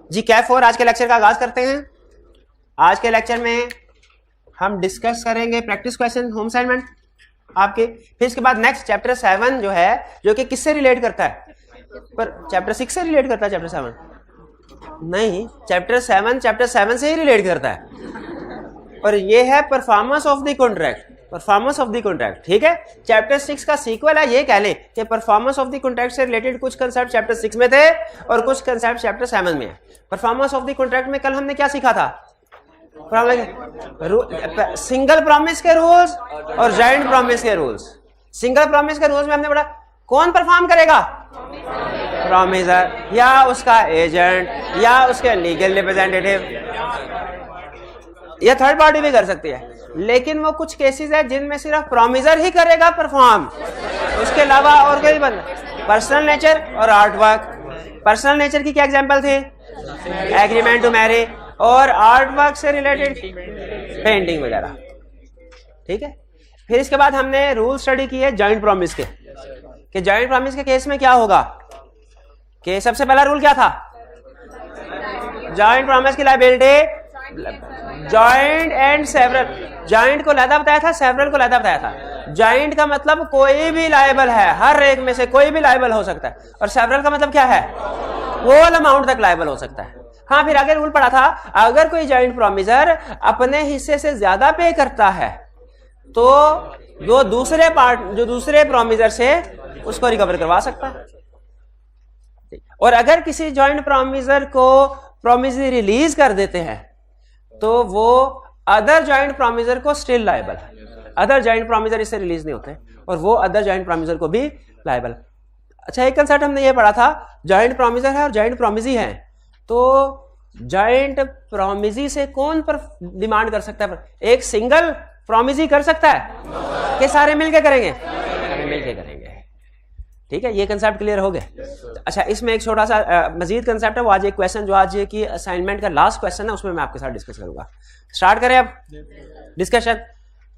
जी कैफ 4 आज के लेक्चर का आगाज करते हैं। आज के लेक्चर में हम डिस्कस करेंगे प्रैक्टिस क्वेश्चन होम असाइनमेंट आपके, फिर इसके बाद नेक्स्ट चैप्टर 7 जो है, जो कि किससे रिलेट करता है, पर चैप्टर 6 से रिलेट करता है। चैप्टर 7 नहीं, चैप्टर 7 से ही रिलेट करता है, और ये है performance of the contract, performance of the contract. ठीक है, चैप्टर 6 का सीक्वल है, ये कह लें कि परफॉर्मेंस ऑफ द कॉन्ट्रैक्ट से रिलेटेड कुछ कंसेप्ट चैप्टर 6 में थे और कुछ कंसेप्ट चैप्टर 7 में है। परफॉर्मेंस ऑफ द कॉन्ट्रैक्ट में कल हमने क्या सीखा था? सिंगल प्रॉमिस के रूल्स और जॉइंट प्रॉमिस के रूल्स। सिंगल प्रॉमिस के रूल्स में हमने पढ़ा कौन परफॉर्म करेगा, प्रॉमिसर या उसका एजेंट या उसके लीगल रिप्रेजेंटेटिव, या थर्ड पार्टी भी कर सकती है, लेकिन वो कुछ केसेस है जिनमें सिर्फ प्रॉमिसर ही करेगा परफॉर्म, उसके अलावा और कोई बंदा। पर्सनल नेचर और आर्ट वर्क। पर्सनल नेचर की क्या एग्जांपल थे? एग्रीमेंट टू मैरी, और आर्ट वर्क से रिलेटेड पेंटिंग वगैरह। ठीक है, फिर इसके बाद हमने रूल स्टडी किए जॉइंट प्रॉमिस के, कि जॉइंट प्रॉमिस के केस में क्या होगा, कि सबसे पहला रूल क्या था, जॉइंट प्रॉमिस की liability joint and several. Joint को लहदा बताया था, सेवरल को लहदा बताया था। जॉइंट का मतलब कोई भी लायबल है, हर एक में से कोई भी लायबल हो सकता है, और सेवरल का मतलब क्या है, होल अमाउंट तक लायबल हो सकता है। हाँ, फिर आगे रूल पढ़ा था, अगर कोई जॉइंट प्रॉमिसर अपने हिस्से से ज्यादा पे करता है तो जो दूसरे प्रॉमिसर से उसको रिकवर करवा सकता है। और अगर किसी जॉइंट प्रॉमिसर को प्रॉमिसरी रिलीज कर देते हैं तो वो अदर जॉइंट प्रॉमिसर को स्टिल लायबल है। अदर जॉइंट प्रॉमिसर इससे रिलीज नहीं होते और वो अदर जॉइंट प्रॉमिसर को भी लायबल। अच्छा, एक कंसेप्ट हमने ये पढ़ा था, जॉइंट प्रॉमिसर है और जॉइंट प्रॉमिसी है, तो जॉइंट प्रॉमिसी से कौन पर डिमांड कर सकता है? एक सिंगल प्रॉमिसी कर सकता है कि सारे मिलके करेंगे? सारे मिलके करेंगे। ठीक है, ये कंसेप्ट क्लियर हो गए। अच्छा, इसमें एक छोटा सा मजीद कंसेप्ट है, वो आज एक क्वेश्चन जो आज की असाइनमेंट का लास्ट क्वेश्चन है, उसमें मैं आपके साथ डिस्कस करूंगा। स्टार्ट करें अब डिस्कशन।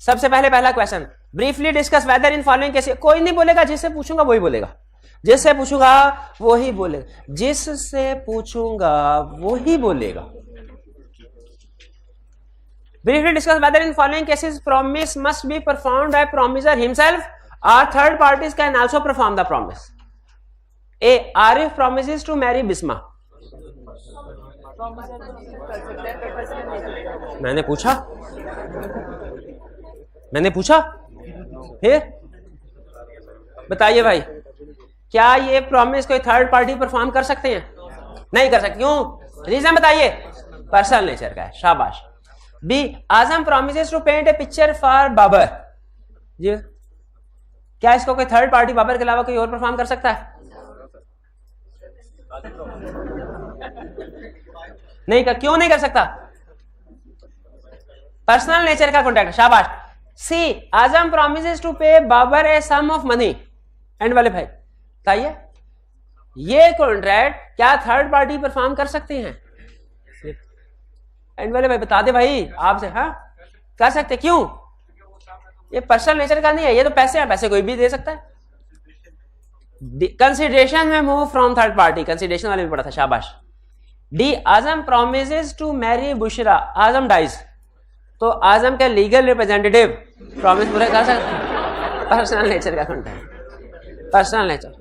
सबसे पहला question, briefly discuss whether in following cases. कोई नहीं बोलेगा, जिससे पूछूंगा वही बोलेगा, जिससे पूछूंगा वही बोलेगा, जिससे पूछूंगा वही बोलेगा। Briefly discuss whether in following cases promise must be performed by promiser himself or third parties can also perform the promise. A. Arif promises to marry Bisma. मैंने पूछा फिर बताइए भाई, क्या ये प्रॉमिस कोई थर्ड पार्टी परफॉर्म कर सकते हैं? नहीं कर सकते। क्यों? रीजन बताइए। पर्सनल नेचर का है। शाबाश। B. Azam promises to paint a picture for Babar. जी, क्या इसको कोई थर्ड पार्टी बाबर के अलावा कोई और परफॉर्म कर सकता है? नहीं कर, क्यों नहीं कर सकता? पर्सनल नेचर का कॉन्ट्रैक्ट। शाबाश। सी. आजम प्रॉमिसेस टू पे बाबर ए सम ऑफ मनी। एंड वाले भाई बताइए, ये कॉन्ट्रैक्ट क्या थर्ड पार्टी परफॉर्म कर सकते हैं? एंड वाले भाई बता दे भाई आपसे। हाँ, कर सकते। क्यों? ये पर्सनल नेचर का नहीं है, ये तो पैसे हैं, पैसे कोई भी दे सकता है। कंसिडरेशन में move from third party, consideration वाले भी पढ़ा था। शाबाश। D. Azam promises to marry Bushra, Azam dies, तो आजम के लीगल रिप्रेजेंटेटिव प्रॉमिस पूरा कर सकते हैं। पर्सनल नेचर का content, personal nature.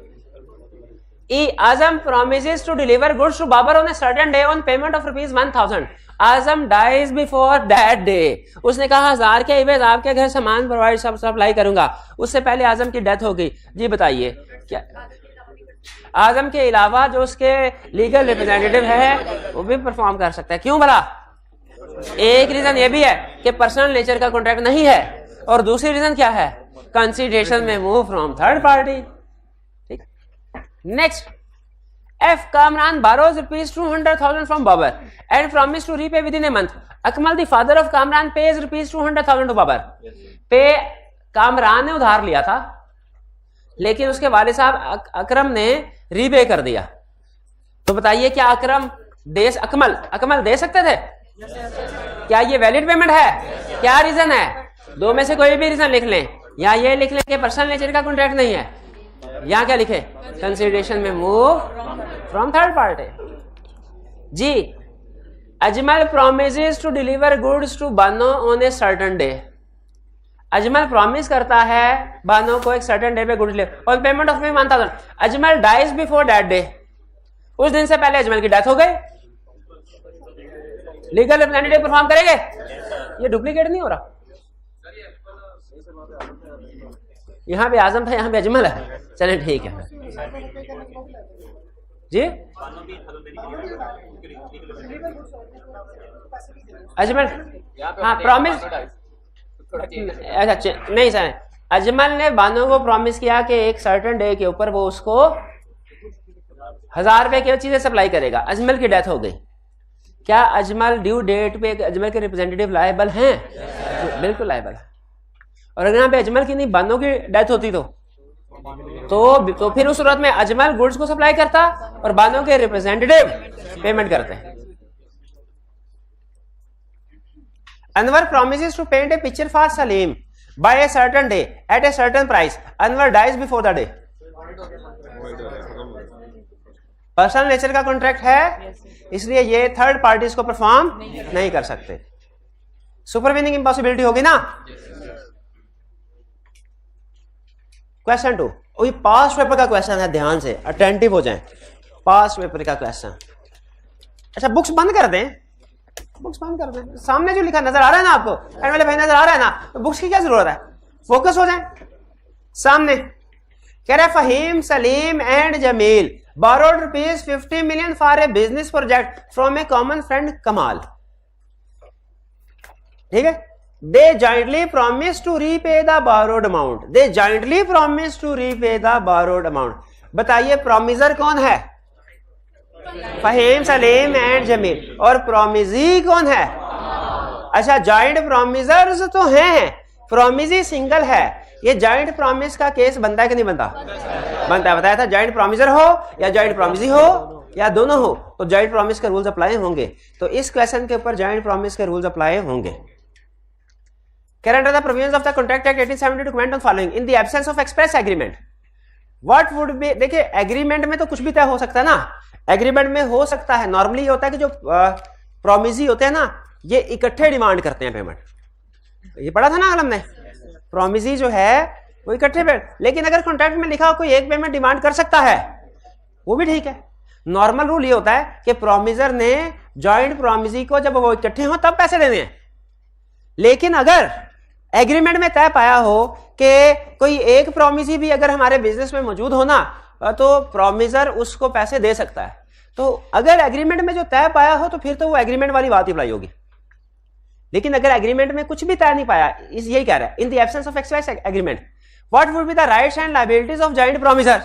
E. Azam promises to deliver goods to Babar on a certain day on payment of ₹1000। Azam dies before that day, उसने कहा 1000 के इवेज आपके घर सामान प्रोवाइड सब सप्लाई करूंगा, उससे पहले आजम की डेथ हो गई। जी बताइए, क्या आजम के अलावा जो उसके लीगल रिप्रेजेंटेटिव है वो भी परफॉर्म कर सकता है? क्यों भला? एक रीजन ये भी है कि पर्सनल नेचर का कॉन्ट्रैक्ट नहीं है, और दूसरी रीजन क्या है, कंसिडरेशन में मूव फ्रॉम थर्ड पार्टी। ठीक, next. F. Kamran borrows ₹200,000 from Babar and promised to repay within a month. Akmal, the father of Kamran, pays ₹200,000 to Babar. Kamran ने उधार लिया था, लेकिन उसके वालिद साहब अकरम ने रीपे कर दिया। तो बताइए, क्या अकमल दे सकते थे? क्या ये वैलिड पेमेंट है? क्या रीजन है? दो में से कोई भी रीजन लिख लें, या ये लिख लें कि पर्सनल नेचर का कॉन्ट्रैक्ट नहीं है, यहाँ क्या लिखे, कंसिडरेशन में मूव फ्रॉम थर्ड पार्टी। जी, Ajmal promises to deliver goods to Bano on a certain day. Ajmal promise करता है बानो को एक सर्टेन डे पे गुड्स ले और payment of 1000. Ajmal dies before that day. उस दिन से पहले अजमल की डेथ हो गई. लीगल रिप्रेजेंटेटिव परफॉर्म करेंगे. ये डुप्लीकेट नहीं हो रहा. यहाँ पे आजम था, यहाँ पे अजमल है. चले ठीक है जी. अजमल हाँ प्रॉमिस. अच्छा नहीं सर, अजमल ने बानो को प्रॉमिस किया कि एक सर्टेन डे के ऊपर वो उसको 1000 रुपए की चीजें सप्लाई करेगा. अजमल की डेथ हो गई. क्या अजमल ड्यू डेट पे अजमल के रिप्रेजेंटेटिव लायबल हैं? बिल्कुल लायबल है. और अगर यहाँ पे अजमल की नहीं बानो की डेथ होती तो फिर उस सूरत में अजमल गुड्स को सप्लाई करता और बानो के रिप्रेजेंटेटिव पेमेंट करते हैं. Anwar promises to paint a picture for Salim by a certain day at a certain price. Anwar dies before the day. Personal nature का कॉन्ट्रैक्ट है, इसलिए ये थर्ड पार्टीज को परफॉर्म नहीं कर सकते. सुपरवीनिंग इम्पॉसिबिलिटी होगी ना. क्वेश्चन 2. वही पास्ट पेपर का क्वेश्चन है, ध्यान से अटेंटिव हो जाएं. पास्ट पेपर का क्वेश्चन. अच्छा बुक्स बंद कर दें. बुक्स बंद कर दें. सामने जो लिखा नजर आ रहा है ना आपको, एंड वाले भाई नजर आ रहा है ना, तो बुक्स की क्या जरूरत है. फोकस हो जाए. सामने कह रहा है Fahim, Salim and Jamil borrowed rupees 50 million for a business project from a common friend Kamal. ठीक है. They jointly promised to repay the borrowed amount. They jointly promised to repay the borrowed amount. बताइए प्रोमिजर कौन है? फहीम, सलीम एंड जमील. और प्रोमिजी कौन है? अच्छा जॉइंट प्रोमिजर्स तो हैं, प्रोमिजी सिंगल है. ये जॉइंट प्रॉमिस का केस बनता है कि नहीं बनता? बनता है. बताया था जॉइंट प्रॉमिसर हो या जॉइंट प्रॉमिसी हो या दोनों हो तो जॉइंट प्रॉमिस के रूल्स अप्लाई होंगे. तो इस क्वेश्चन के ऊपर जॉइंट प्रॉमिस के रूल्स अप्लाई होंगे. Under the provisions of the Contract Act 1872 comment on following in the absence of express agreement what would be. देखिए एग्रीमेंट में तो कुछ भी तय हो सकता है ना. एग्रीमेंट में हो सकता है, नॉर्मली होता है कि जो प्रोमिजी होते हैं ना ये इकट्ठे डिमांड करते हैं पेमेंट. ये पढ़ा था ना हमने. प्रोमिजी जो है वो इकट्ठे पेमेंट. लेकिन अगर कॉन्ट्रैक्ट में लिखा हो कोई एक पेमेंट डिमांड कर सकता है वो भी ठीक है. नॉर्मल रूल ये होता है कि प्रोमिजर ने जॉइंट प्रोमिजी को जब वो इकट्ठे हो तब पैसे देने हैं. लेकिन अगर एग्रीमेंट में तय पाया हो कि कोई एक प्रोमिसी भी अगर हमारे बिजनेस में मौजूद हो ना तो प्रोमिजर उसको पैसे दे सकता है. तो अगर एग्रीमेंट में जो तय पाया हो तो फिर तो वो एग्रीमेंट वाली बात ही अप्लाई होगी. लेकिन अगर एग्रीमेंट में कुछ भी तय नहीं पाया, यही कह रहा है in the absence of express agreement what would be the rights and liabilities of joint promisor.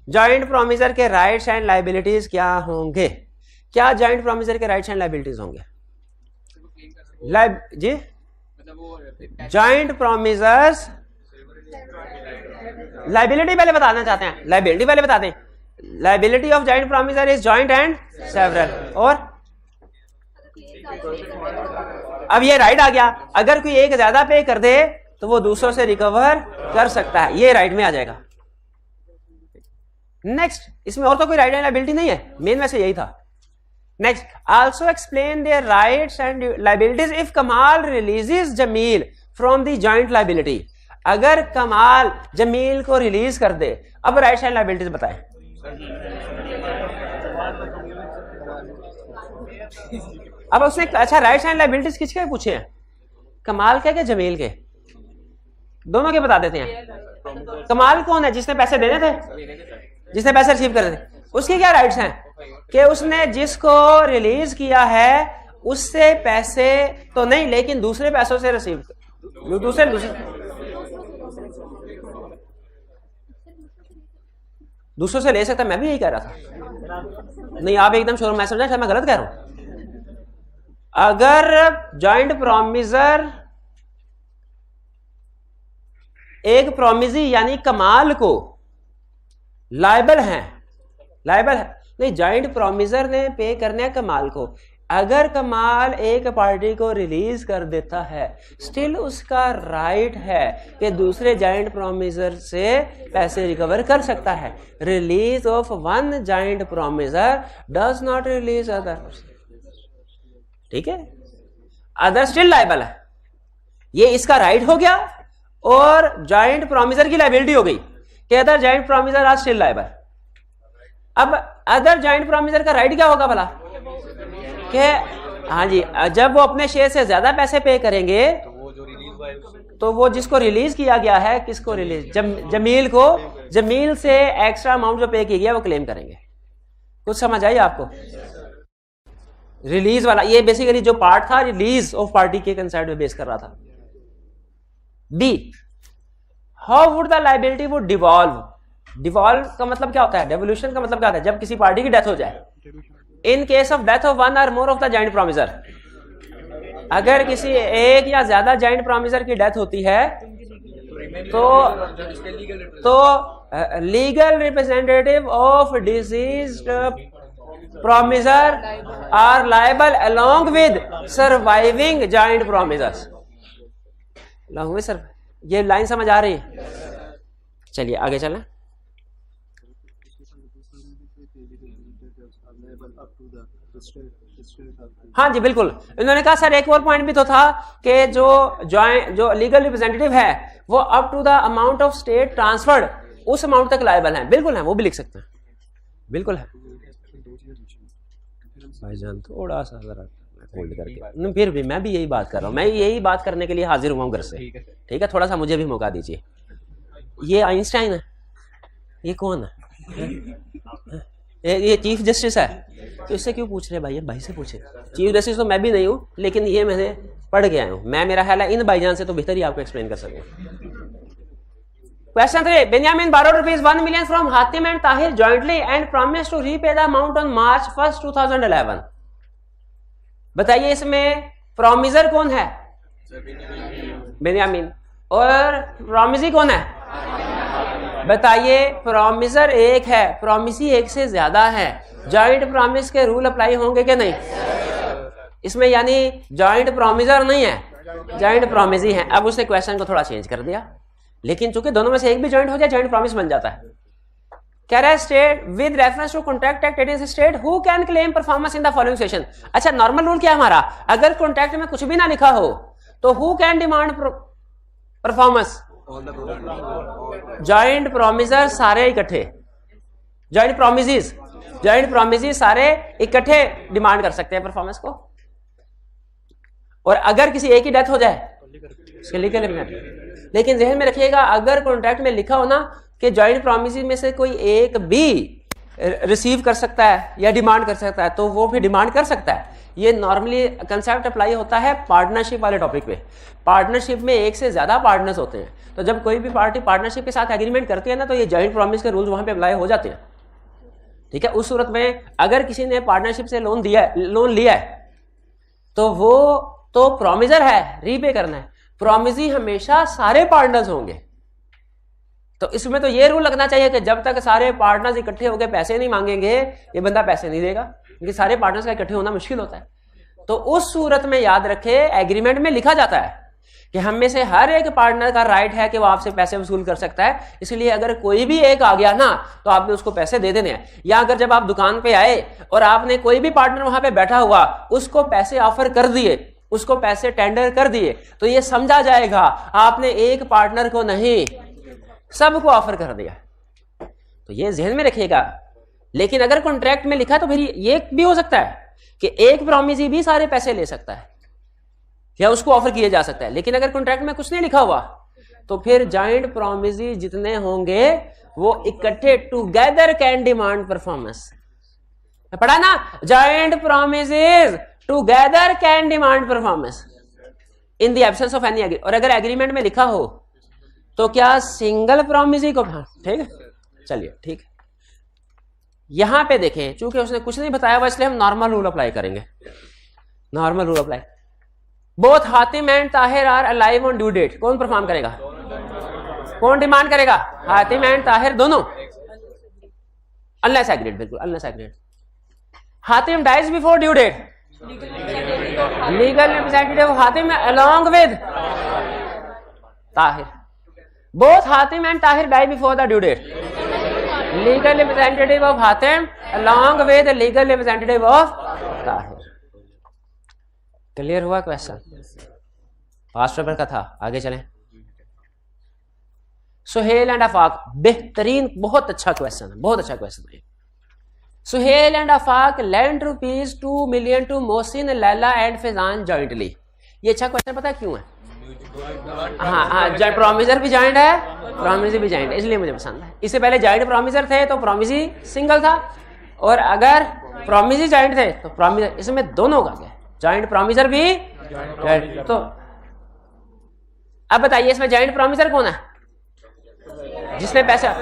Joint promisor के राइट्स एंड लायबिलिटीज क्या होंगे? क्या जॉइंट प्रोमिसर के राइट्स एंड लायबिलिटीज होंगे? जी जॉइंट प्रोमिसर्स लायबिलिटी पहले बताना चाहते हैं. लायबिलिटी पहले बता दें. Liability of joint promisor is joint and several. और अब ये राइट आ गया, अगर कोई एक ज्यादा पे कर दे तो वो दूसरों से रिकवर कर सकता है. ये राइट में आ जाएगा. नेक्स्ट, इसमें और तो कोई राइट एंड लायबिलिटी नहीं है, मेन वैसे यही था. Next, also explain their rights and liabilities if Kamal releases Jamil from the joint liability. अगर कमाल जमील को रिलीज कर दे. अब राइट्स एंड लायबिलिटीज बताएं. अब उसने अच्छा राइट्स एंड लायबिलिटीज किसके पूछे हैं? कमाल के जमील के? दोनों के बता देते हैं. कमाल कौन है? जिसने पैसे देने थे, जिसने पैसे रिसीव करे थे. उसके क्या राइट्स हैं कि उसने जिसको रिलीज किया है उससे पैसे तो नहीं लेकिन दूसरे पैसों से रिसीव दूसरों से ले सकता. मैं भी यही कह रहा था. नहीं आप एकदम श्योर, मैं समझा शायद मैं गलत कह रहा हूं. अगर जॉइंट प्रोमिसर एक प्रोमिजी यानी कमाल को लायबल है नहीं, जॉइंट प्रोमिसर ने पे करने कमाल को. अगर कमाल एक पार्टी को रिलीज कर देता है, स्टिल उसका राइट है कि दूसरे जॉइंट प्रोमिसर से पैसे रिकवर कर सकता है। Release of one joint promisor does not release other. ठीक है, अदर स्टिल लायबल है। ये इसका राइट हो गया और जॉइंट प्रोमिसर की लायबिलिटी हो गई कि other joint promisor are still liable. अब अदर जॉइंट प्रोमिसर का राइट क्या होगा भला कि हाँ जी, जब वो अपने शेयर से ज्यादा पैसे पे करेंगे तो वो जिसको रिलीज किया गया है, किसको रिलीज, जमील को, जमील से एक्स्ट्रा अमाउंट जो पे किया गया वो क्लेम करेंगे। कुछ समझ आई आपको? रिलीज वाला ये बेसिकली जो पार्ट था रिलीज ऑफ पार्टी के कंसेप्ट में बेस कर रहा था। B, how would the liability would devolve. Devolve का मतलब क्या होता है? डेवोल्यूशन का मतलब क्या होता है? जब किसी पार्टी की डेथ हो जाए। In case of death of one or more of the joint promisor, अगर किसी एक या ज्यादा जॉइंट प्रोमिसर की डेथ होती है तो legal representative of deceased promisor are liable along with surviving joint promisors. Sir ये लाइन समझ आ रही है? चलिए आगे चलें। हाँ जी बिल्कुल, इन्होंने कहा सर एक और पॉइंट भी तो था कि जो लीगल रिप्रेजेंटेटिव है वो up to the amount of state transferred, उस अमाउंट तक लायबल है। बिल्कुल है, वो भी लिख सकते हैं, बिल्कुल है भाईजान। थोड़ा सा जरा होल्ड करके, फिर भी मैं भी यही बात कर रहा हूँ, मैं यही बात करने के लिए हाजिर हुआ हूँ घर से। ठीक है, थोड़ा सा मुझे भी मौका दीजिए। ये आइंस्टाइन है, ये कौन है? ये चीफ जस्टिस है, तो इससे क्यों पूछ रहे भाई? भाई से पूछे। चीफ जस्टिस तो मैं भी नहीं हूं, लेकिन ये मैंने पढ़ के आया हूं। मैं, मेरा ख्याल है इन भाईजान से तो बेहतर ही आपको एक्सप्लेन कर सकूं। Question 3, Benjamin borrowed ₹1 million from Hatim and Tahir jointly and promised to repay the amount on March 1st, 2011। बताइए इसमें प्रोमिसर कौन है? बेंजामिन। और प्रोमिसी कौन है? बताइए, प्रोमिसर एक है, प्रोमिसी एक से ज्यादा है, जॉइंट प्रॉमिस के रूल अप्लाई होंगे कि नहीं इसमें? यानी जॉइंट प्रोमिसर नहीं है, जॉइंट प्रोमिसी है। अब उसने क्वेश्चन को थोड़ा चेंज कर दिया, लेकिन चूंकि दोनों में से एक भी जॉइंट हो जाए जॉइंट प्रॉमिस बन जाता है। कह रहा है state with reference to contract act 18 state who can claim performance in the following session. अच्छा, नॉर्मल रूल क्या है हमारा? अगर कॉन्ट्रैक्ट में कुछ भी ना लिखा हो तो who can demand performance? Joint promisor सारे इकट्ठे, जॉइंट प्रोमिसेस सारे इकट्ठे डिमांड कर सकते हैं परफॉर्मेंस को। और अगर किसी एक ही डेथ हो जाए उसके लीगल इम्यूनिटी। लेकिन ज़हन में रखिएगा, अगर कॉन्ट्रैक्ट में लिखा हो ना कि जॉइंट प्रोमिसेस में से कोई एक भी रिसीव कर सकता है या डिमांड कर सकता है, तो वो भी डिमांड कर सकता है। ये नॉर्मली कंसेप्ट अप्लाई होता है पार्टनरशिप वाले टॉपिक पे। पार्टनरशिप में एक से ज्यादा पार्टनर्स होते हैं, तो जब कोई भी पार्टी पार्टनरशिप के साथ एग्रीमेंट करती है ना, तो ये जॉइंट प्रॉमिस के रूल्स वहां पे अप्लाई हो जाते हैं। ठीक है, उस सूरत में अगर किसी ने पार्टनरशिप से लोन लिया है तो वो तो प्रॉमिसर है, रीपे करना है। प्रॉमिसी हमेशा सारे पार्टनर्स होंगे, तो इसमें तो ये रूल लगना चाहिए कि जब तक सारे पार्टनर्स इकट्ठे होकर पैसे नहीं मांगेंगे ये बंदा पैसे नहीं देगा, क्योंकि सारे पार्टनर्स का इकट्ठे होना मुश्किल होता है। तो उस सूरत में याद रखे, एग्रीमेंट में लिखा जाता है कि हम में से हर एक पार्टनर का राइट है कि वो आपसे पैसे वसूल कर सकता है, इसलिए अगर कोई भी एक आ गया ना तो आपने उसको पैसे दे देने हैं। या अगर जब आप दुकान पे आए और आपने कोई भी पार्टनर वहां पे बैठा हुआ उसको पैसे ऑफर कर दिए, उसको पैसे टेंडर कर दिए, तो ये समझा जाएगा आपने एक पार्टनर को नहीं सबको ऑफर कर दिया। तो ये ध्यान में रखिएगा। लेकिन अगर कॉन्ट्रैक्ट में लिखा तो फिर ये भी हो सकता है कि एक प्रॉमिसी भी सारे पैसे ले सकता है या उसको ऑफर किया जा सकता है। लेकिन अगर कॉन्ट्रैक्ट में कुछ नहीं लिखा हुआ तो फिर जॉइंट प्रॉमिसी जितने होंगे वो इकट्ठे टुगेदर कैन डिमांड परफॉर्मेंस। पढ़ा ना, joint promises together can demand performance in the absence of any. और अगर एग्रीमेंट में लिखा हो तो क्या सिंगल प्रॉमिसी को, ठीक है, चलिए ठीक है। यहां पे देखें, चूंकि उसने कुछ नहीं बताया हुआ इसलिए हम नॉर्मल रूल अप्लाई करेंगे। Normal rule apply, both Hatim and Tahir are alive on due date. कौन परफॉर्म करेगा, कौन डिमांड करेगा? हातिम एंड ताहिर दोनों, अनलेस एग्रीड, बिल्कुल unless agreed. Hatim dies before due date, legal representative Hatim along with Tahir. Both Hatim and Tahir die before the due date. Legal representative of Hatim along with the legal representative of Tahir. Clear हुआ question? Past paper का था. आगे चलें. Suhail and Afaq, बेहतरीन, बहुत अच्छा question है, बहुत अच्छा क्वेश्चन है. Suhail and Afaq lent ₹2 million to Mohsin, Laila and Faizan jointly. ये अच्छा क्वेश्चन पता है क्यों है? हाँ, प्रॉमिसर भी जॉइंट है, प्रॉमिसी भी जॉइंट है, इसलिए मुझे पसंद है. इससे पहले जॉइंट प्रॉमिसर थे तो प्रॉमिसी सिंगल था, और अगर प्रॉमिसी जॉइंट थे तो प्रॉमिसर, इसमें दोनों का क्या, जॉइंट प्रॉमिसर भी जॉइंट. तो अब बताइए इसमें जॉइंट प्रॉमिसर कौन है? जिसने पैसा.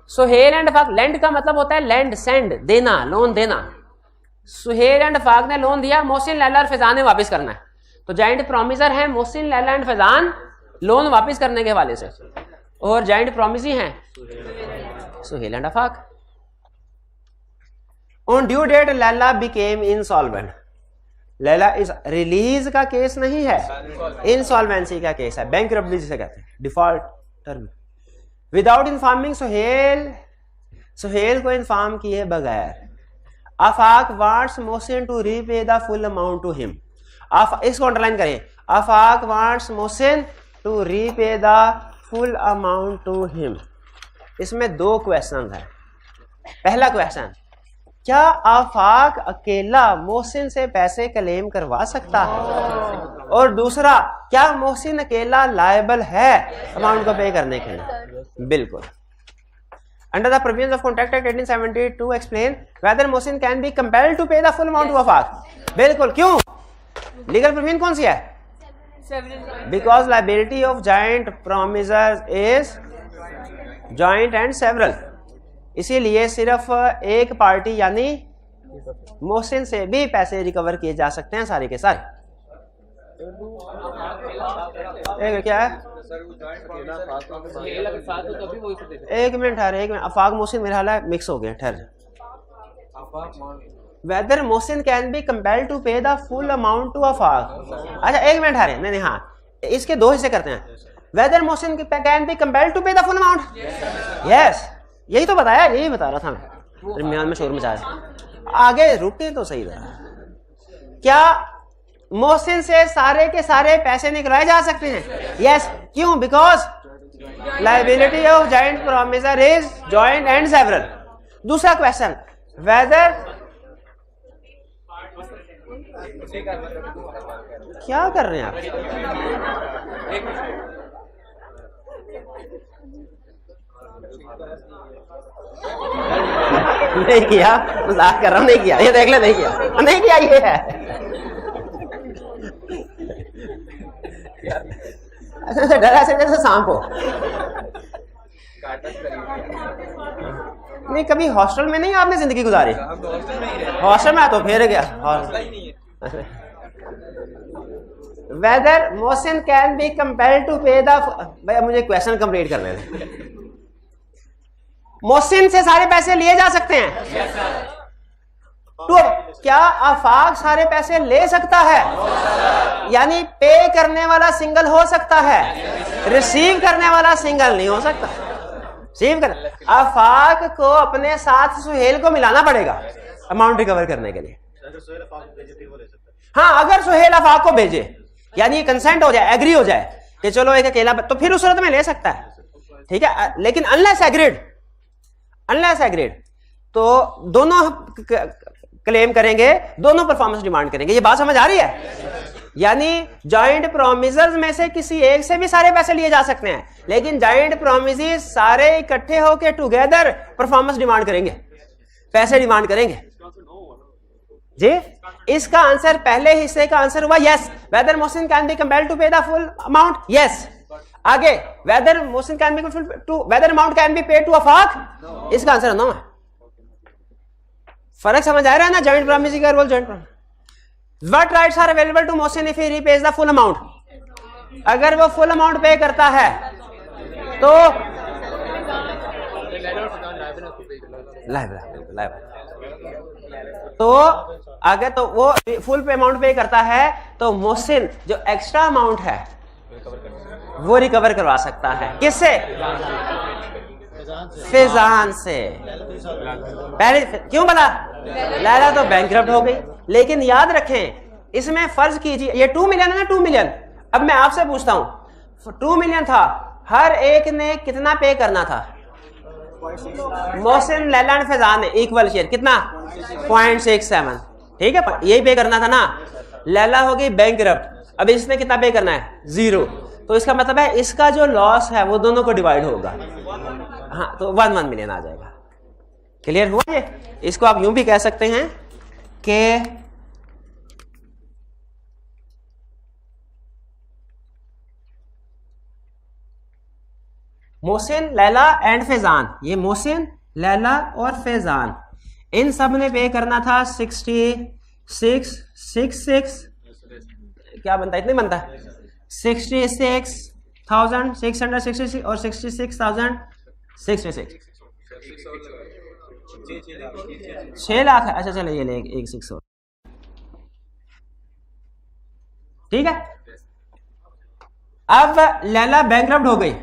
सुहेल एंड अफाक, लेंड का मतलब होता है लैंड, सेंड, देना, लोन देना. सुहेल एंड अफाक ने लोन दिया, मोहसिन, लैला और फैजान ने वापस करना है. तो जॉइंट प्रॉमिसर है मोहसिन, लैला एंड फैजान लोन वापस करने के हवाले से, और जॉइंट प्रॉमिसी हैं Suhail and Afaq. On due date Laila became insolvent. Laila इस रिलीज का केस नहीं है, इंसॉल्वेंसी का केस है, बैंकरप्सी जिसे कहते हैं, default term. Without informing Suhail को इन्फॉर्म किए बगैर Afaq wants Mohsin to repay the full amount to him. इसको अंडरलाइन करें. Afaq wants Mohsin to repay the full amount to him. इसमें दो क्वेश्चन है. पहला क्वेश्चन, क्या आफाक अकेला मोहसिन से पैसे क्लेम करवा सकता है? और दूसरा, क्या मोहसिन अकेला लायबल है अमाउंट को पे करने के लिए? बिल्कुल. Under the provisions of contract act 1872 explain whether Mohsin can be compelled to pay the full amount to Afaq. बिल्कुल. क्यों? लीगल प्रोविजन कौन सी है? Because liability of joint promisors is joint and several. इसीलिए सिर्फ एक पार्टी यानी मोहसिन से भी पैसे रिकवर किए जा सकते हैं, सारे के सारे. क्या है? एक मिनट ठहर, एक मिनट. अफाक मोहसिन मेरा हाल है मिक्स हो गए, ठहर. Whether Mohsin can be compelled to pay the full amount to Afaq. अच्छा एक मिनट ठहरे. नहीं, हाँ, इसके दो हिस्से करते हैं. Whether Mohsin can be compelled to pay the full amount. Yes, यही तो बताया, यही बता रहा था मैं, दरमियान में शोर मचाया. आगे रुके तो सही रहा. क्या मोहसिन से सारे के सारे पैसे निकलाए जा सकते हैं? यस. क्यों? Because liability of joint promiser is joint and several. दूसरा क्वेश्चन, वेदर, क्या कर रहे हैं आप? नहीं किया, मजाक कर रहा हूं. नहीं किया, ये देख ले. नहीं किया, नहीं किया. ये है ऐसे डर, ऐसे जैसे सांप हो. नहीं, कभी हॉस्टल में नहीं आपने जिंदगी गुजारी? हॉस्टल में तो फिर गया. Whether Mohsin can be compelled to pay the, भैया मुझे क्वेश्चन कंप्लीट करने दें. मोहसिन से सारे पैसे लिए जा सकते हैं? तो क्या आफाक सारे पैसे ले सकता है? यानी पे करने वाला सिंगल हो सकता है, रिसीव करने वाला सिंगल नहीं हो सकता. रिसीव कर, आफाक को अपने साथ सुहेल को मिलाना पड़ेगा अमाउंट रिकवर करने के लिए. हाँ, अगर सुहेल आफाक को भेजे, यानी कंसेंट हो जाए, एग्री हो जाए कि चलो एक अकेला, तो फिर उस सूरत में ले सकता है. ठीक है. लेकिन अनलेस एग्रीड तो दोनों क्लेम करेंगे, दोनों परफॉर्मेंस डिमांड करेंगे. ये बात समझ आ रही है? यानी जॉइंट प्रोमिसर्स में से किसी एक से भी सारे पैसे लिए जा सकते हैं, लेकिन जॉइंट प्रोमिसेस सारे इकट्ठे होकर टुगेदर परफॉर्मेंस डिमांड करेंगे, पैसे डिमांड करेंगे. जी, इसका आंसर, पहले हिस्से का आंसर हुआ yes. Whether Mohsin can be compelled to pay the full amount. Yes. आगे, whether Mohsin can be to, whether amount can be paid to Afaq. इसका आंसर नो है. फर्क समझ आ रहा है ना? जॉइंट प्रॉमिसी का role, joint promise. What rights are available to Mohsin if he repays the full amount. अगर वो फुल अमाउंट पे करता है तो लाइव तो अगर तो वो फुल पे अमाउंट पे करता है तो मोहसिन जो एक्स्ट्रा अमाउंट है वो रिकवर करवा सकता है। किससे? फैजान से। पहले क्यों बोला? लैला तो बैंकरप्ट हो गई। लेकिन याद रखें इसमें फर्ज कीजिए ये 2 मिलियन है ना, 2 मिलियन। अब मैं आपसे पूछता हूं 2 मिलियन था, हर एक ने कितना पे करना था? मोहसिन, लैला और फैजान ने इक्वल शेयर कितना? 0.67। ठीक है, यही पे करना था ना। लैला हो गई बैंकरप्ट, अब इसने कितना पे करना है? 0। तो इसका मतलब है इसका जो लॉस है वो दोनों को डिवाइड होगा। हाँ, तो 1 मिलियन आ जाएगा। क्लियर हुआ ये? इसको आप यूं भी कह सकते हैं कि मोहसिन, लैला एंड फैजान, ये मोहसिन, लैला और फैजान इन सब ने पे करना था 66 क्या बनता है? इतने बनता है 66,666 और 66,066 6 लाख है। अच्छा चलो ये ले एक 6 और। ठीक है, अब लैला बैंकरप्ट हो गई।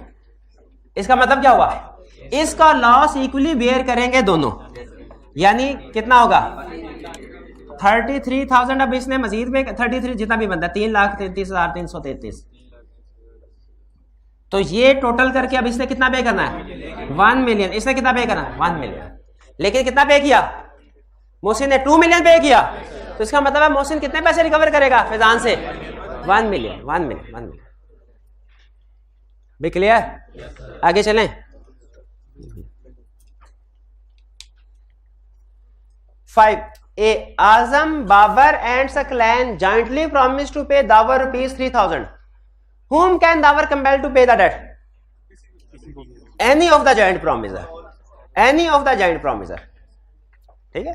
इसका मतलब क्या हुआ? इसका लॉस इक्वली बेयर करेंगे दोनों, यानी कितना होगा? 33,000। अब इसने मजीद में 33 जितना भी बनता है 3,33,333। तो ये टोटल करके अब इसने कितना पे करना है? 1 मिलियन। इसने कितना पे करना है? 1 मिलियन। लेकिन कितना पे किया? मोहसिन ने 2 मिलियन पे किया। तो इसका मतलब है मोहसिन कितने पैसे रिकवर करेगा फैजान से? 1 मिलियन। 1 million 1 million. भी क्लियर? आगे चलें। 5 A Azam, Babar and Saklan jointly promised to pay Dawar ₹3,000. Whom can Dawar compel to pay the debt? Any of the joint promiser. Any of the joint promiser. ठीक है?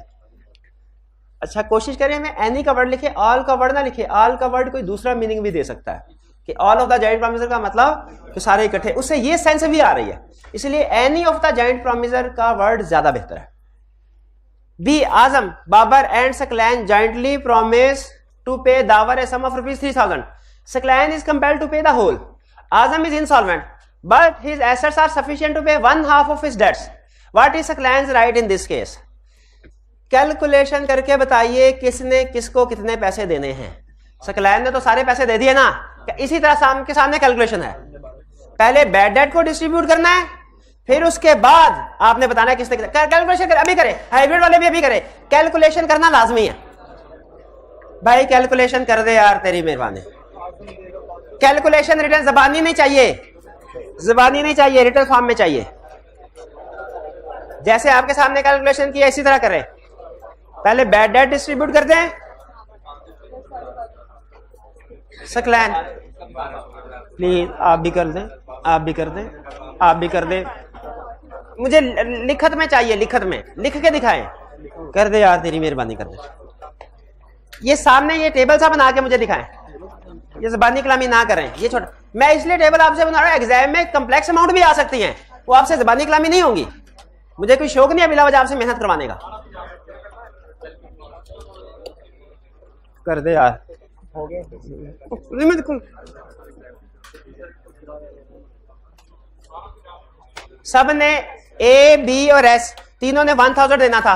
अच्छा कोशिश करें हमें any का वर्ड लिखे, ऑल का word ना लिखे। ऑल का वर्ड कोई दूसरा मीनिंग भी दे सकता है कि all of the joint promisor का मतलब तो सारे इकट्ठे, उससे ये सेंस भी आ रही है। इसलिए any of the joint promisor का वर्ड ज्यादा बेहतर है। B Azam, Babar and Saqlain jointly promise to pay Dawar a sum of ₹3,000. Saqlain is compelled to pay the whole. Azam is insolvent but his assets are sufficient to pay 1/2 of his debts. What is Saklan's right in this case? Calculation करके बताइए किसने किसको कितने पैसे देने हैं। सकलैन ने तो सारे पैसे दे दिए ना। इसी तरह सामने सामने कैलकुलेशन है, पहले बैड डेट को डिस्ट्रीब्यूट करना है, फिर उसके बाद आपने बताना है किसने कैलकुलेशन कर, अभी करें, हाइब्रिड वाले भी अभी करें। कैलकुलेशन करना लाजमी है भाई, कैलकुलेशन कर दे यार तेरी मेहरबानी। कैलकुलेशन रिटर्न ज़बानी नहीं चाहिए, ज़बानी नहीं चाहिए, रिटर्न फॉर्म में चाहिए। जैसे आपके सामने कैलकुलेशन किया इसी तरह करें, पहले बैड डेट डिस्ट्रीब्यूट कर दें। सकलैन प्लीज आप भी कर दें, आप भी कर दें, आप भी कर दें। मुझे लिखत में चाहिए, लिखत में लिख के दिखाएं। कर दे यार तेरी मेहरबानी कर दे। ये सामने ये टेबल सा बना के मुझे दिखाएं, ये ज़बानी कलामी ना करें। ये छोटा मैं इसलिए टेबल आपसे बना रहा हूं, एग्जाम में कम्प्लेक्स अमाउंट भी आ सकती हैं, वो आपसे ज़बानी कलामी नहीं होंगी। मुझे कोई शौक नहीं है बिला वजह आपसे मेहनत करवाने का। कर दे यार, हो गया। सब ने ए, बी और एस तीनों ने 1000 देना था।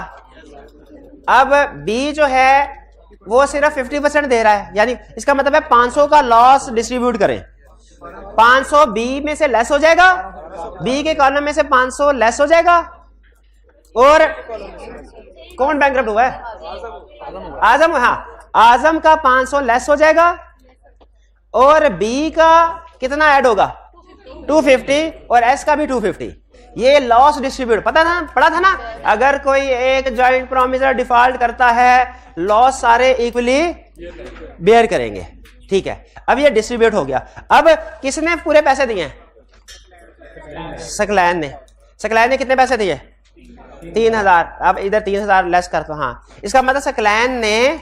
अब बी जो है वो सिर्फ 50% दे रहा है, यानी इसका मतलब है 500 का लॉस डिस्ट्रीब्यूट करें। 500 बी में से लेस हो जाएगा, बी के कॉलम में से 500 लेस हो जाएगा। और कौन बैंकरप्ट हुआ है? आजम। हाँ, आजम का 500 लेस हो जाएगा और बी का कितना ऐड होगा? 250 और एस का भी 250। ये लॉस डिस्ट्रीब्यूट पता था, पढ़ा था ना। अगर कोई एक जॉइंट प्रॉमिसर डिफॉल्ट करता है, लॉस सारे इक्वली बेयर करेंगे। ठीक है, अब ये डिस्ट्रीब्यूट हो गया। अब किसने पूरे पैसे दिए हैं? सकलैन ने। सकलैन ने कितने पैसे दिए? 3000। अब इधर 3000 लेस कर दो। हाँ, इसका मतलब सकलैन ने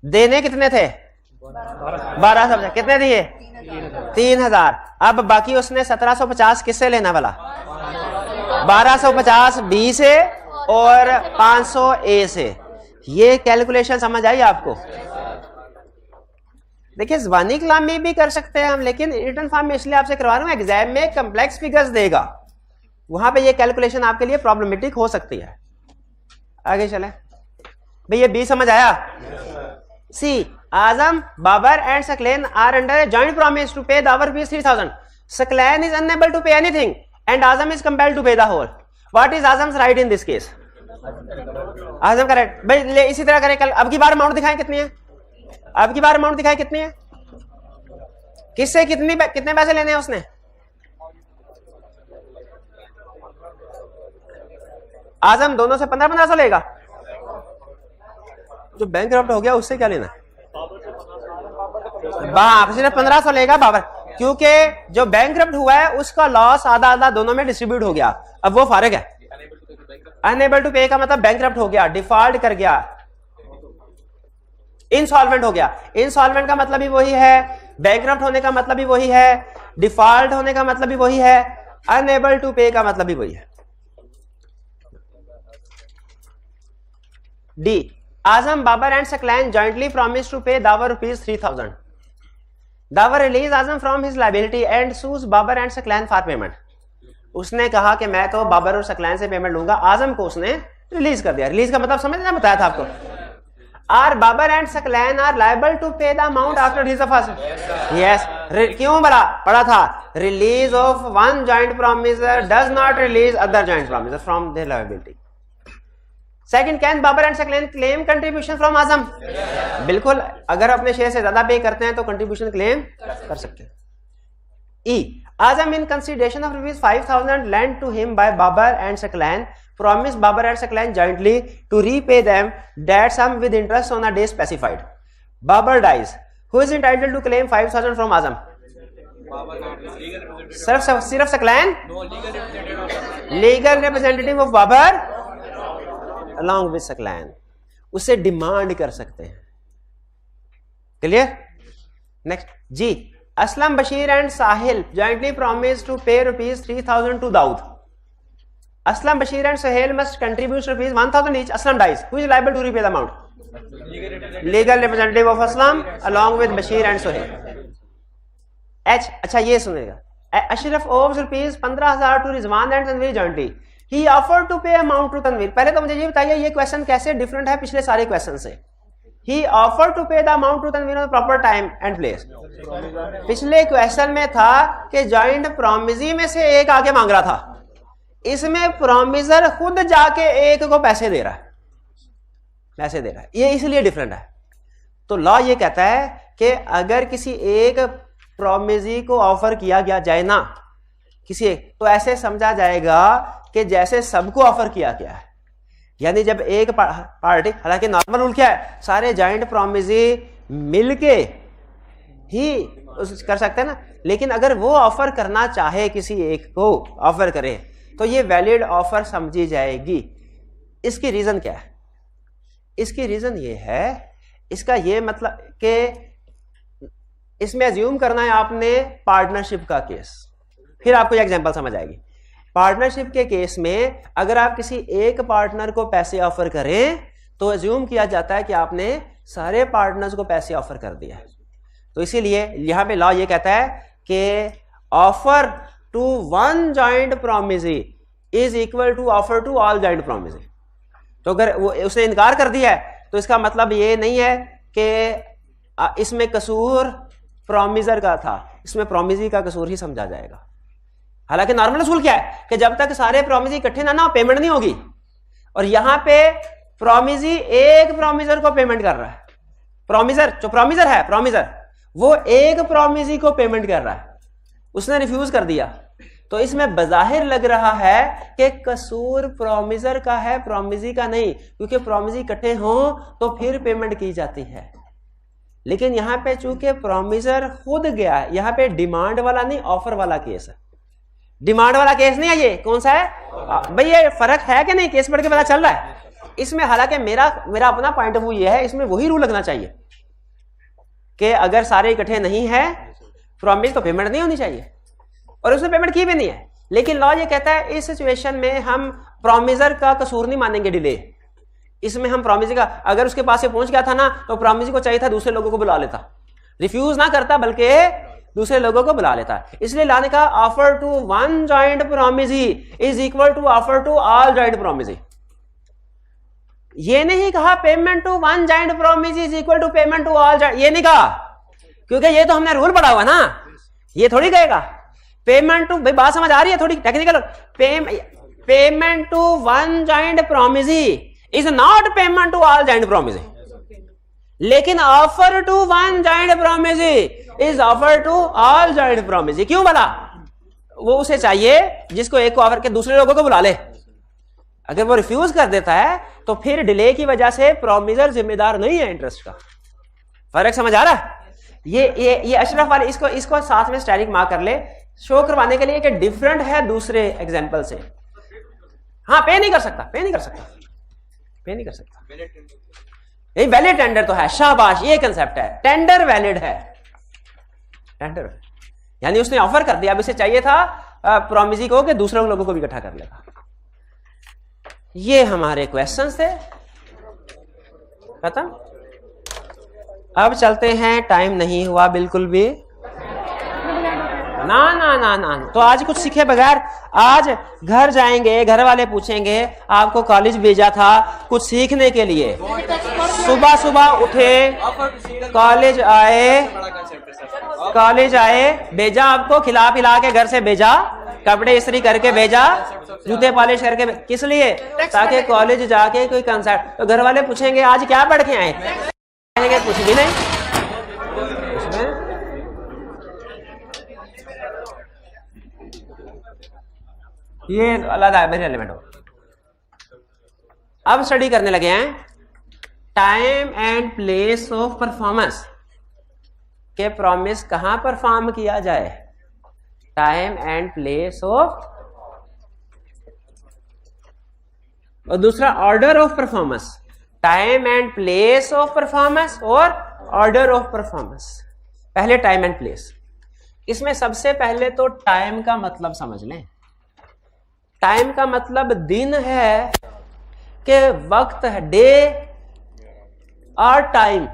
देने कितने थे? 1200। कितने दिए? 3000। अब बाकी उसने 1750 किससे लेना वाला? 1250 बी से और 500 ए से। ये कैलकुलेशन समझ आई आपको? देखिए ज़बानी कलाम में भी कर सकते हैं हम, लेकिन रिटन फॉर्म में इसलिए आपसे करवा रहा हूं, एग्जाम में कम्प्लेक्स फिगर्स देगा, वहां पे ये कैलकुलेशन आपके लिए प्रॉब्लमेटिक हो सकती है। आगे चले भाई, ये बी समझ आया? C, Azam, Babar and Saqlain are under a joint promise to pay Dawar rupees 3000. Saqlain is unable to pay anything and Azam is compelled to pay the whole. What is Azam's right in this case? Azam correct भाई। इसी तरह करें कल। अब की बार अमाउंट दिखाएं कितनी है, अब की बार अमाउंट दिखाएं कितनी है, किससे कितने पैसे लेने हैं उसने? आजम दोनों से 1500 लेगा। जो बैंकरप्ट हो गया उससे क्या लेना? बाप सिर्फ 1500 लेगा बाबर, क्योंकि जो बैंकरप्ट हुआ है उसका लॉस आधा आधा दोनों में डिस्ट्रीब्यूट हो गया। अब वो फारिग है। अनएबल टू पे का मतलब बैंकरप्ट हो गया, डिफॉल्ट कर गया, इंसॉल्वेंट हो गया। इंसॉल्वेंट का मतलब ही वही है, बैंकरप्ट होने का मतलब भी वही है, डिफॉल्ट होने का मतलब भी वही है, अनएबल टू पे का मतलब भी वही है। D, Azam, Babar and Saqlain jointly promise to pay Dawar rupees 3000. Dawar release Azam from his liability and sues Babar and Saqlain for payment. उसने कहा कि मैं तो बाबर और सकलैन से पेमेंट लूंगा, आजम को उसने रिलीज कर दिया। रिलीज का मतलब समझ ना, बताया था आपको। Are Babar and Saqlain are liable to pay the amount after release of Azam? Yes. क्यों बड़ा पढ़ा था? Release of one joint promisor does not release other joint promisor from their liability. Second, can Babar and Saqlain claim contribution from Azam? बिल्कुल, अगर अपने share से ज्यादा पे करते हैं तो कंट्रीब्यूशन क्लेम कर सकते हैं। E, Azam in consideration of rupees 5000 lent to him by Babar and Saklan promised Babar and Saklan jointly to repay them that sum with interest on a day specified. Babar dies. Who is entitled to claim 5000 from Azam? सिर्फ Saqlain? Legal representative of Babar along with Saqlain उससे demand कर सकते हैं। Clear? Next, जी, Aslam, Bashir and Sahil jointly promised to pay rupees 3000 to Daud. Aslam, Bashir and Sahel must contribute rupees 1000 each. Aslam dies. Who is liable to repay the amount? Legal representative of Aslam along with Bashir and Sahel. H, अच्छा ये सुनेगा। Ashraf owes rupees 15,000 to Rizwan and Tanveer jointly. He offered to pay amount to Tanveer. पहले तो मुझे ये बताइए ये question कैसे डिफरेंट है पिछले सारे क्वेश्चन से। He offered to pay the amount to Tanveer on the proper time and place. पिछले क्वेश्चन में था कि जॉइंट प्रॉमिसी में से एक आगे मांग रहा था, इसमें प्रॉमिसर खुद जाके एक को पैसे दे रहा है, ये इसलिए डिफरेंट है। तो लॉ ये कहता है कि अगर किसी एक प्रॉमिसी को ऑफर किया गया जाए ना किसी एक, तो ऐसे समझा जाएगा कि जैसे सबको ऑफर किया गया है। यानी जब एक पार्टी, हालांकि नॉर्मल रूल क्या है, सारे जॉइंट प्रॉमिसी मिलके ही कर सकते हैं ना, लेकिन अगर वो ऑफर करना चाहे किसी एक को ऑफर करे तो ये वैलिड ऑफर समझी जाएगी। इसकी रीजन क्या है? इसकी रीजन ये है, इसका ये मतलब कि इसमें अज्यूम करना है आपने पार्टनरशिप का केस, फिर आपको ये एग्जांपल समझ आएगी। पार्टनरशिप के केस में अगर आप किसी एक पार्टनर को पैसे ऑफर करें तो अज्यूम किया जाता है कि आपने सारे पार्टनर्स को पैसे ऑफर कर दिया है। तो इसीलिए यहां पे लॉ ये कहता है कि offer to one joint promisee is equal to offer to all joint promisee. तो अगर वो उसने इनकार कर दिया है तो इसका मतलब ये नहीं है कि इसमें कसूर प्रॉमिसर का था, इसमें प्रॉमिसी का कसूर ही समझा जाएगा। हालांकि नॉर्मल असूल क्या है कि जब तक सारे प्रॉमिसी इकट्ठे ना हो पेमेंट नहीं होगी, और यहां पे प्रॉमिसी एक प्रॉमिसर को पेमेंट कर रहा है। प्रॉमिसर जो प्रॉमिसर है, प्रॉमिसर वो एक प्रॉमिसी को पेमेंट कर रहा है, उसने रिफ्यूज कर दिया, तो इसमें बज़ाहिर लग रहा है कि कसूर प्रॉमिसर का है, प्रॉमिसी का नहीं, क्योंकि प्रॉमिसी इकट्ठे हों तो फिर पेमेंट की जाती है। लेकिन यहां पे चूंकि प्रॉमिसर खुद गया है, यहां पे डिमांड वाला नहीं ऑफर वाला केस है। डिमांड वाला केस नहीं है ये, कौन सा है भाई? ये फर्क है कि नहीं? केस पढ़ के पता चल रहा है इसमें। हालांकि मेरा अपना पॉइंट ऑफ व्यू ये है, इसमें वही रूल लगना चाहिए कि अगर सारे इकट्ठे नहीं है प्रॉमिस तो पेमेंट नहीं होनी चाहिए, और उसने पेमेंट की भी नहीं है। लेकिन लॉ ये कहता है इस सिचुएशन में हम प्रोमिजर का कसूर नहीं मानेंगे डिले। इसमें हम प्रोमिजर का, अगर उसके पास से पहुंच गया था ना तो प्रोमिजर को चाहिए था दूसरे लोगों को बुला लेता, रिफ्यूज ना करता बल्कि दूसरे लोगों को बुला लेता। इसलिए लाने का offer to one joint promisee is equal to offer to all joint promisee. ये नहीं कहा payment to one joint promisee is equal to payment to all joint, ये नहीं कहा, क्योंकि ये तो हमने रूल पढ़ा हुआ ना, ये थोड़ी कहेगा पेमेंट टू, भाई बात समझ आ रही है थोड़ी technical, payment to one joint promisee is not payment to all joint promisee, लेकिन offer to one joint promisee is offer to all joint promisee. क्यों बोला? वो उसे चाहिए जिसको एक को ऑफर के दूसरे लोगों को बुला ले। अगर वो रिफ्यूज कर देता है तो फिर डिले की वजह से प्रोमिजर जिम्मेदार नहीं है इंटरेस्ट का। फर्क समझ आ रहा है? ये अशरफ वाले इसको साथ में स्टाइलिंग मार्क कर ले, शो करवाने के लिए कि डिफरेंट है दूसरे एग्जांपल से। हाँ, पे नहीं कर सकता ये वैलिड टेंडर तो है, शाबाश, ये कंसेप्ट है, टेंडर वैलिड है, टेंडर यानी उसने ऑफर कर दिया, अब इसे चाहिए था प्रोमिजी को कि दूसरे लोगों को भी इकट्ठा कर लेगा। ये हमारे क्वेश्चंस थे, खत्म। अब चलते हैं, टाइम नहीं हुआ बिल्कुल भी, ना ना ना ना, तो आज कुछ सीखे बगैर, आज घर जाएंगे, घर वाले पूछेंगे आपको कॉलेज भेजा था कुछ सीखने के लिए, सुबह सुबह उठे, कॉलेज आए, भेजा आपको, खिला पिला के घर से भेजा, कपड़े इस्त्री करके भेजा, जूते पॉलिश करके, किस लिए? ताकि कॉलेज जाके कोई कंसर्ट, तो घर वाले पूछेंगे आज क्या पढ़ के आए, कहेंगे कुछ भी नहीं। ये अलग वेरी रेलेवेंट हो। अब स्टडी करने लगे हैं time and place of performance के प्रॉमिस कहां परफॉर्म किया जाए, टाइम एंड प्लेस ऑफ, और दूसरा order of performance, time and place of performance और ऑर्डर ऑफ परफॉर्मेंस। पहले टाइम एंड प्लेस, इसमें सबसे पहले तो टाइम का मतलब समझ लें। टाइम का मतलब दिन है कि वक्त है, डे और टाइम,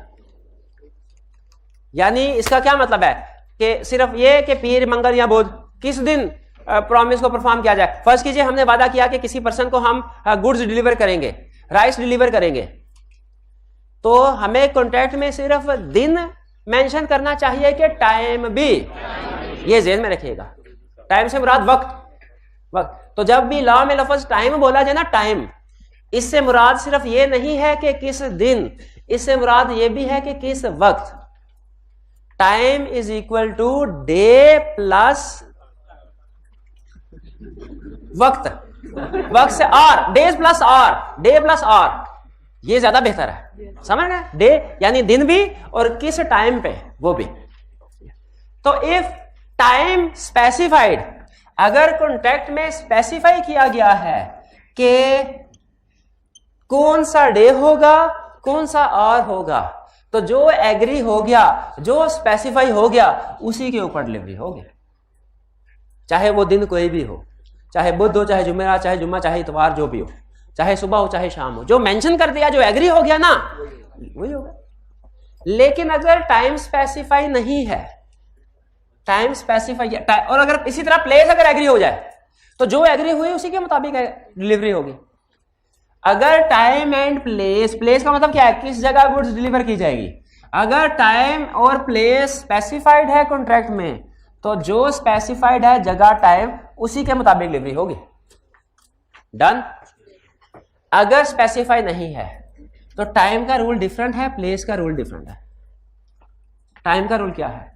यानी इसका क्या मतलब है कि सिर्फ ये कि पीर मंगल या बुध किस दिन प्रॉमिस को परफॉर्म किया जाए। फर्स्ट कीजिए हमने वादा किया कि किसी पर्सन को हम गुड्स डिलीवर करेंगे, राइस डिलीवर करेंगे, तो हमें कॉन्ट्रैक्ट में सिर्फ दिन मेंशन करना चाहिए कि टाइम भी, ये ज़हन में रखिएगा। टाइम से मुराद वक्त, तो जब भी लॉ में लफ्ज टाइम बोला जाए ना, टाइम, इससे मुराद सिर्फ ये नहीं है कि किस दिन, इससे मुराद ये भी है कि किस वक्त। Time is equal to day plus वक्त से R, days plus R, day plus R, ये ज्यादा बेहतर है, समझ गए? डे यानी दिन भी और किस टाइम पे वो भी। तो इफ टाइम स्पेसिफाइड, अगर कॉन्ट्रैक्ट में स्पेसिफाई किया गया है कि कौन सा डे होगा, कौन सा आवर होगा, तो जो एग्री हो गया, जो स्पेसिफाई हो गया, उसी के ऊपर डिलीवरी होगी, चाहे वो दिन कोई भी हो, चाहे बुध हो, चाहे जुमेरात, चाहे जुम्मा, चाहे इतवार, जो भी हो, चाहे सुबह हो, चाहे शाम हो, जो मेंशन कर दिया, जो एग्री हो गया ना, वही होगा। लेकिन अगर टाइम स्पेसिफाई नहीं है, टाइम स्पेसिफाई, और अगर इसी तरह प्लेस अगर एग्री हो जाए, तो जो एग्री हुई उसी के मुताबिक डिलीवरी होगी। अगर टाइम एंड प्लेस, प्लेस का मतलब क्या है, किस जगह गुड्स डिलीवर की जाएगी, अगर टाइम और प्लेस स्पेसिफाइड है कॉन्ट्रैक्ट में, तो जो स्पेसिफाइड है जगह टाइम, उसी के मुताबिक डिलीवरी होगी। डन। अगर स्पेसिफाई नहीं है तो टाइम का रूल डिफरेंट है, प्लेस का रूल डिफरेंट है। टाइम का रूल क्या है?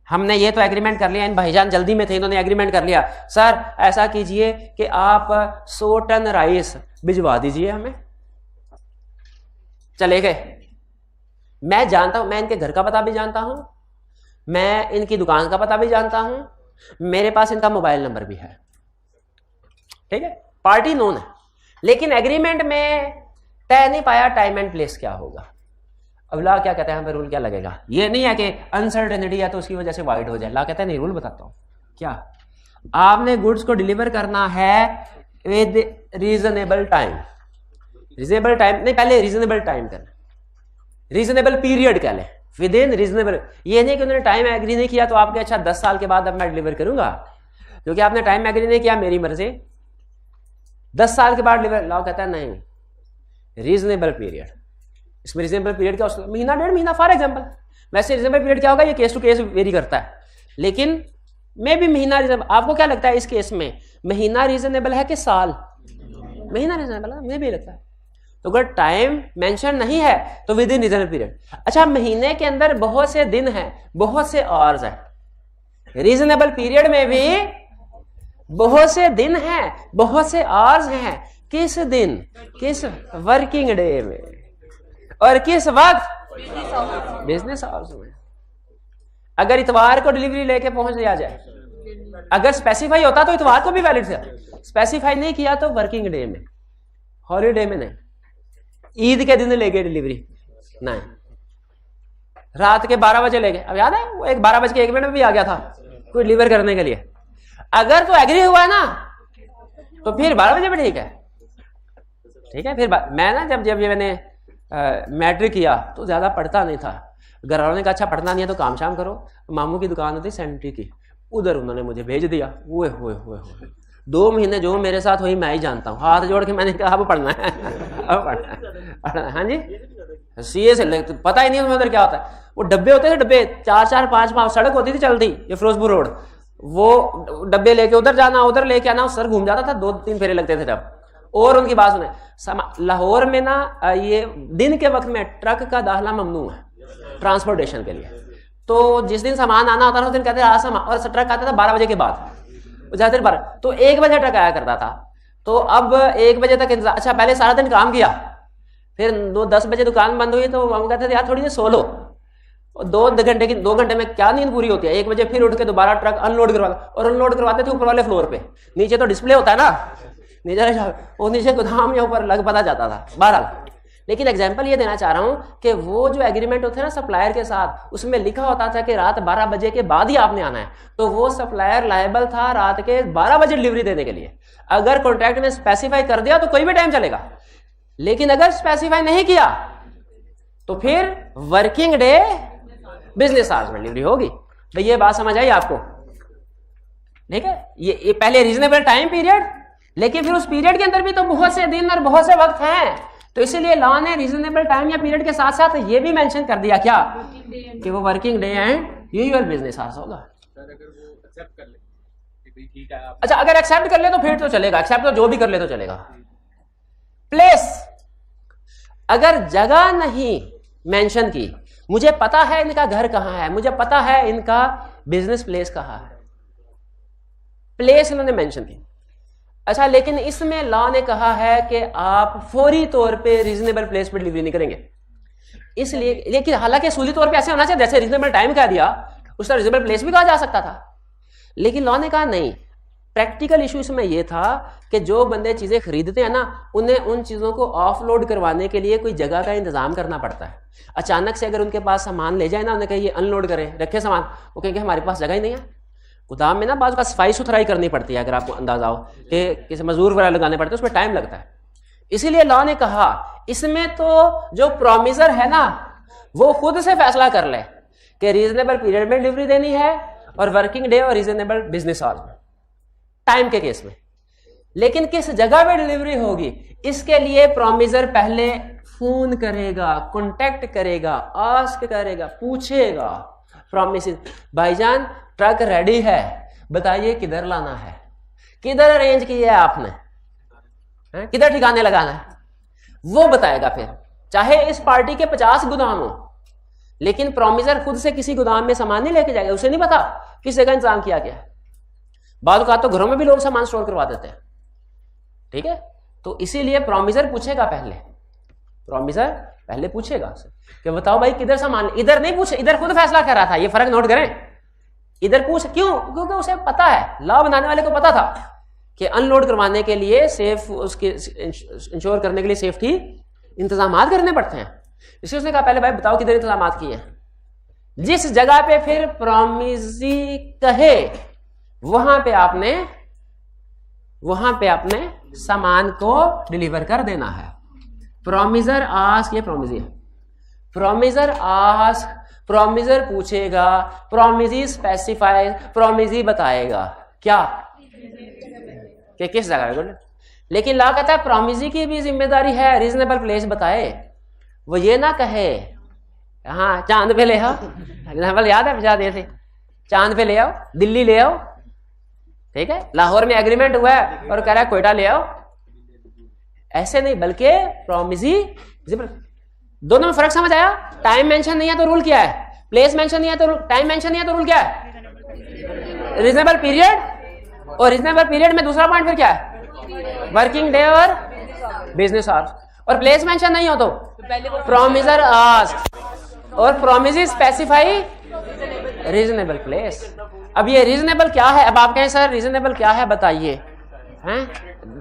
हमने ये तो एग्रीमेंट कर लिया, इन भाईजान जल्दी में थे, इन्होंने एग्रीमेंट कर लिया, सर ऐसा कीजिए कि आप 100 टन राइस भिजवा दीजिए हमें, चले गए। मैं जानता हूं, मैं इनके घर का पता भी जानता हूं, मैं इनकी दुकान का पता भी जानता हूं, मेरे पास इनका मोबाइल नंबर भी है, ठीक है, पार्टी नोन है, लेकिन एग्रीमेंट में तय नहीं पाया टाइम एंड प्लेस क्या होगा। अब ला क्या कहता है, हमें रूल क्या लगेगा? ये नहीं है कि अनसर्टेनिटी है तो उसकी वजह से वाइड हो जाए। ला कहता है नहीं, रूल बताता हूं क्या। आपने गुड्स को डिलीवर करना है with reasonable time. Reasonable time नहीं, पहले रीजनेबल टाइम करना, रीजनेबल पीरियड कह लें, विद इन रीजनेबल। ये नहीं कि उन्होंने टाइम एग्री नहीं किया तो आपके अच्छा 10 साल के बाद अब मैं डिलीवर करूंगा, क्योंकि आपने टाइम एग्री नहीं किया, मेरी मर्जी 10 साल के बाद डिलीवर। लॉ कहता है नहीं, रीजनेबल पीरियड। इसमें रीजनेबल पीरियड क्या, महीना 1.5 महीना फॉर एग्जाम्पल। वैसे रीजनेबल पीरियड क्या होगा, ये केस टू केस वेरी करता है, लेकिन मे भी महीना रीजनेबल। आपको क्या लगता है इस केस में महीना रीजनेबल है कि साल? महीना रीजनेबल है, मुझे भी लगता है। तो अगर टाइम मेंशन नहीं है तो विद इन रीजनेबल पीरियड। अच्छा, महीने के अंदर बहुत से दिन हैं, बहुत से आवर्स हैं, रीजनेबल पीरियड में भी बहुत से दिन हैं, बहुत से आवर्स हैं। किस दिन, किस वर्किंग डे में, और किस वक्त? बिजनेस आवर्स में। अगर इतवार को डिलीवरी लेके पहुंच दिया जाए, अगर स्पेसिफाई होता तो इतवार को भी वैलिड था, स्पेसिफाई नहीं किया तो वर्किंग डे में, हॉलीडे में नहीं, ईद के दिन लेके डिलीवरी नहीं, रात के 12 बजे लेके। अब याद है वो एक 12:01 में भी आ गया था कोई डिलीवर करने के लिए। अगर तो एग्री हुआ ना तो फिर 12 बजे भी ठीक है, ठीक है। फिर मैं ना जब ये मैंने मैट्रिक किया तो ज्यादा पढ़ता नहीं था, घर वालों ने कहा अच्छा पढ़ना नहीं है तो काम शाम करो। मामू की दुकान होती सेंट्री की, उधर उन्होंने मुझे भेज दिया। हुए 2 महीने जो मेरे साथ हुई मैं ही जानता हूँ। हाथ जोड़ के मैंने कहा अब पढ़ना है, अब पढ़ना है। हाँ जी, सीए से पता ही नहीं उधर क्या होता है। वो डब्बे होते थे, डब्बे 4-4, 5 सड़क होती थी चलती, ये फिरोजपुर रोड, वो डब्बे लेके उधर जाना, उधर लेके आना, सर घूम जाता था, 2-3 फेरे लगते थे जब। और उनकी बात सुने, लाहौर में ना ये दिन के वक्त में ट्रक का दाखिला ममनू है ट्रांसपोर्टेशन के लिए। तो जिस दिन सामान आना होता था उस दिन कहते थे सामान, और ट्रक आता था 12 बजे के बाद, ज्यादातर 12, तो 1 बजे ट्रक आया करता था। तो अब 1 बजे तक इंतजार। अच्छा, पहले सारा दिन काम किया, फिर 10 बजे दुकान बंद हुई तो हम कहते थे यार थोड़ी देर सो लो। 2 घंटे में क्या नींद पूरी होती है। 1 बजे फिर उठ के दोबारा ट्रक अनलोड करवाता, और अनलोड करवाते थे ऊपर वाले फ्लोर पे, नीचे तो डिस्प्ले होता है ना, नीचे गोदाम या ऊपर लग पता जाता था। बहरहाल, लेकिन एग्जांपल ये देना चाह रहा हूं कि वो जो एग्रीमेंट होते हैं ना सप्लायर के साथ, उसमें लिखा होता था कि रात 12 बजे के बाद ही आपने आना है। तो वो सप्लायर लायबल था रात के 12 बजे डिलीवरी देने के लिए। अगर कॉन्ट्रैक्ट में स्पेसिफाई कर दिया तो कोई भी टाइम चलेगा, लेकिन अगर स्पेसिफाई नहीं किया तो फिर वर्किंग डे बिजनेस आवर्स में डिलीवरी होगी। तो ये बात समझ आई आपको? ठीक है, ये पहले रीजनेबल टाइम पीरियड, लेकिन फिर उस पीरियड के अंदर भी तो बहुत से दिन और बहुत से वक्त हैं। तो इसीलिए लॉ ने रीजनेबल टाइम या पीरियड के साथ साथ ये भी मेंशन कर दिया क्या कि वो working day and usual business hours होगा। अच्छा, अगर एक्सेप्ट कर ले तो फिर तो चलेगा, एक्सेप्ट तो जो भी कर ले तो चलेगा। प्लेस, अगर जगह नहीं मेंशन की, मुझे पता है इनका घर कहां है, मुझे पता है इनका बिजनेस प्लेस कहां है, प्लेस इन्होंने मेंशन की। अच्छा, लेकिन इसमें लॉ ने कहा है कि आप फौरी तौर पे रीजनेबल प्लेस पर डिलीवरी नहीं करेंगे। इसलिए, लेकिन हालांकि सूली तौर पे ऐसे होना चाहिए, जैसे रीजनेबल टाइम कह दिया उस तरह रीजनेबल प्लेस भी कहा जा सकता था, लेकिन लॉ ने कहा नहीं। प्रैक्टिकल इशू इसमें यह था कि जो बंदे चीजें खरीदते हैं ना, उन्हें उन चीजों को ऑफलोड करवाने के लिए कोई जगह का इंतजाम करना पड़ता है। अचानक से अगर उनके पास सामान ले जाए ना, उन्हें कहिए अनलोड करें, रखे सामान, वो कहेंगे हमारे पास जगह ही नहीं है। गोदाम में ना बाजू का सफाई सुथराई करनी पड़ती है, अगर आपको अंदाजा हो कि किसी मजदूर वगैरह लगाने पड़ते हैं, उसमें टाइम लगता है। इसीलिए लॉ ने कहा इसमें तो जो प्रोमिसर है ना वो खुद से फैसला कर ले कि रीजनेबल पीरियड में डिलीवरी देनी है और वर्किंग डे और रीजनेबल बिजनेस आवर्स में, टाइम के केस में। लेकिन किस जगह पे डिलीवरी होगी, इसके लिए प्रोमिसर पहले फोन करेगा, कांटेक्ट करेगा, आस्क करेगा, पूछेगा प्रोमिस, भाईजान ट्रक रेडी है, बताइए किधर लाना है, किधर अरेंज किया है आपने, किधर ठिकाने लगाना है, वो बताएगा। फिर चाहे इस पार्टी के 50 गोदाम हो, लेकिन प्रोमिसर खुद से किसी गोदाम में सामान नहीं लेके जाएगा, उसे नहीं पता किस जगह इंतजाम किया गया है। बाद तो घरों में भी लोग सामान स्टोर करवा देते हैं, ठीक है। तो इसीलिए प्रोमिसर पूछेगा, प्रोमिसर पहले पूछेगा उसे कि बताओ भाई किधर सामान, इधर नहीं पूछे, इधर खुद फैसला कर रहा था, ये फर्क नोट करें। इधर पूछ क्यों? क्योंकि उसे पता है, लॉ बनाने वाले को पता था कि अनलोड करवाने के लिए सेफ, उसके इंश्योर करने के लिए सेफ्टी इंतजाम करने पड़ते हैं। इसलिए उसने कहा पहले भाई बताओ किधर इंतजाम किए हैं। जिस जगह पे फिर प्रोमिसी कहे वहां पे आपने सामान को डिलीवर कर देना है। प्रोमिजर आस्क, ये प्रोमिजर आस्क, प्रोमिजर पूछेगा, प्रोमिजी स्पेसिफाई, प्रोमिजी बताएगा क्या कि किस जगह है। लेकिन लॉ कहता है प्रोमिजी की भी जिम्मेदारी है रीजनेबल प्लेस बताए। वो ये ना कहे हाँ चांद पे ले आओ, एग्जाम्पल याद है बजा दिए थे, चांद पे ले आओ, दिल्ली ले आओ, ठीक है, लाहौर में एग्रीमेंट हुआ है और कह रहा है कोयटा ले आओ, ऐसे नहीं, बल्कि प्रोमिजी। दोनों में फर्क समझ आया? टाइम मेंशन नहीं है तो रूल क्या है? प्लेस मेंशन नहीं है तो टाइम मेंशन नहीं है तो रूल क्या है? Reasonable period. और रीजनेबल पीरियड में दूसरा पॉइंट फिर क्या है? वर्किंग डे और बिजनेस आवर्स। और प्लेस मेंशन नहीं हो तो प्रोमिजर आस्क और प्रोमिजी स्पेसिफाई रीजनेबल प्लेस। अब ये रीजनेबल क्या है? अब आप कहें सर रीजनेबल क्या है बताइए, हैं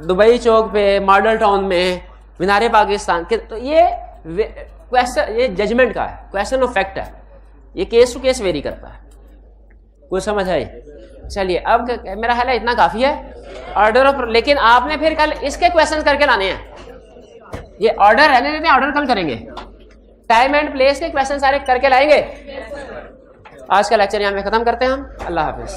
दुबई चौक पे, मॉडल टाउन में, मीनारे पाकिस्तान के, तो ये क्वेश्चन, ये जजमेंट का है, क्वेश्चन ऑफ फैक्ट है, ये केस टू केस वेरी करता है। कुछ समझ आई? चलिए अब मेरा ख्याल है इतना काफी है ऑर्डर ऑफ। लेकिन आपने फिर कल इसके क्वेश्चन करके लाने हैं, ये ऑर्डर रहने देते हैं, ऑर्डर कल करेंगे। टाइम एंड प्लेस के क्वेश्चन सारे करके लाएंगे। आज का लेक्चर यहाँ पे खत्म करते हैं हम। अल्लाह हाफिज।